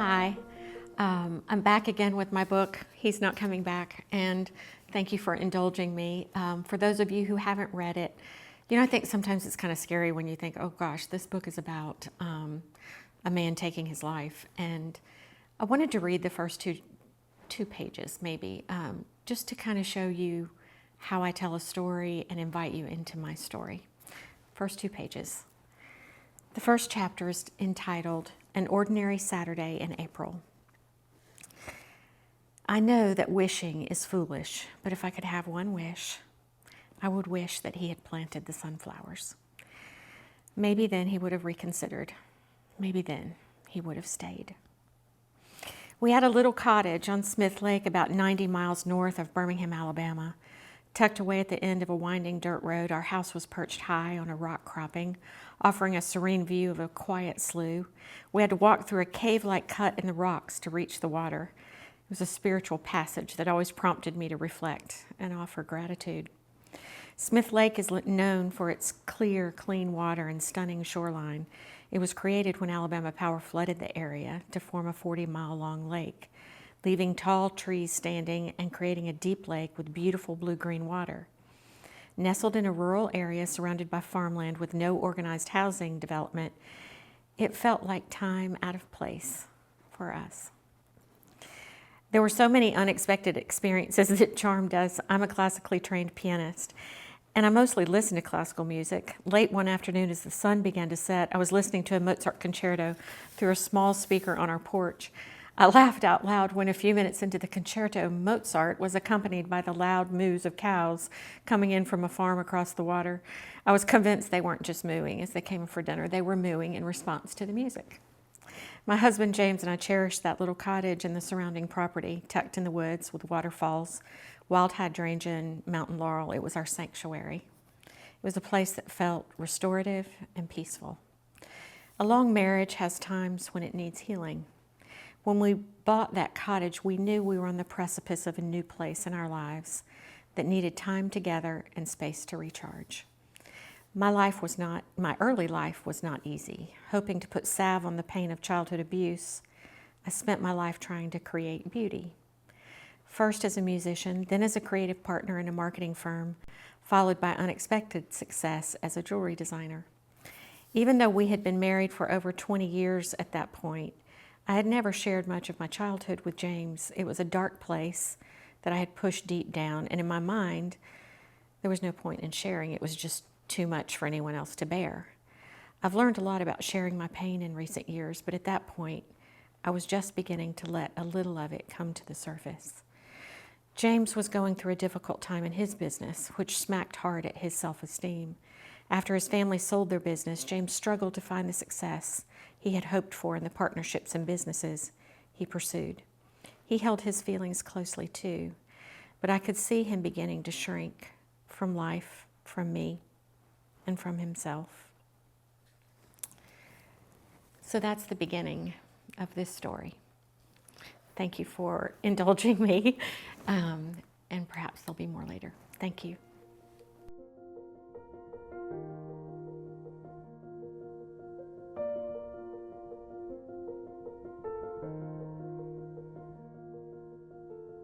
Hi, I'm back again with my book, He's Not Coming Back, and thank you for indulging me. For those of you who haven't read it, I think sometimes it's kind of scary when you think, oh gosh, this book is about a man taking his life. And I wanted to read the first two pages, maybe, just to kind of show you how I tell a story and invite you into my story. First 2 pages. The first chapter is entitled, An Ordinary Saturday in April. I know that wishing is foolish, but if I could have one wish, I would wish that he had planted the sunflowers. Maybe then he would have reconsidered. Maybe then he would have stayed. We had a little cottage on Smith Lake about 90 miles north of Birmingham, Alabama. Tucked away at the end of a winding dirt road, our house was perched high on a rock cropping, offering a serene view of a quiet slough. We had to walk through a cave-like cut in the rocks to reach the water. It was a spiritual passage that always prompted me to reflect and offer gratitude. Smith Lake is known for its clear, clean water and stunning shoreline. It was created when Alabama Power flooded the area to form a 40-mile-long lake, leaving tall trees standing and creating a deep lake with beautiful blue-green water. Nestled in a rural area surrounded by farmland with no organized housing development, it felt like time out of place for us. There were so many unexpected experiences that charmed us. I'm a classically trained pianist, and I mostly listen to classical music. Late one afternoon as the sun began to set, I was listening to a Mozart concerto through a small speaker on our porch. I laughed out loud when a few minutes into the concerto, Mozart was accompanied by the loud moos of cows coming in from a farm across the water. I was convinced they weren't just mooing as they came for dinner. They were mooing in response to the music. My husband James and I cherished that little cottage and the surrounding property, tucked in the woods with waterfalls, wild hydrangea, and mountain laurel. It was our sanctuary. It was a place that felt restorative and peaceful. A long marriage has times when it needs healing. When we bought that cottage, we knew we were on the precipice of a new place in our lives that needed time together and space to recharge. My early life was not easy. Hoping to put salve on the pain of childhood abuse, I spent my life trying to create beauty. First as a musician, then as a creative partner in a marketing firm, followed by unexpected success as a jewelry designer. Even though we had been married for over 20 years at that point, I had never shared much of my childhood with James. It was a dark place that I had pushed deep down, and in my mind, there was no point in sharing. It was just too much for anyone else to bear. I've learned a lot about sharing my pain in recent years, but at that point, I was just beginning to let a little of it come to the surface. James was going through a difficult time in his business, which smacked hard at his self-esteem. After his family sold their business, James struggled to find the success he had hoped for in the partnerships and businesses he pursued. He held his feelings closely too, but I could see him beginning to shrink from life, from me, and from himself. So that's the beginning of this story. Thank you for indulging me, and perhaps there'll be more later. Thank you.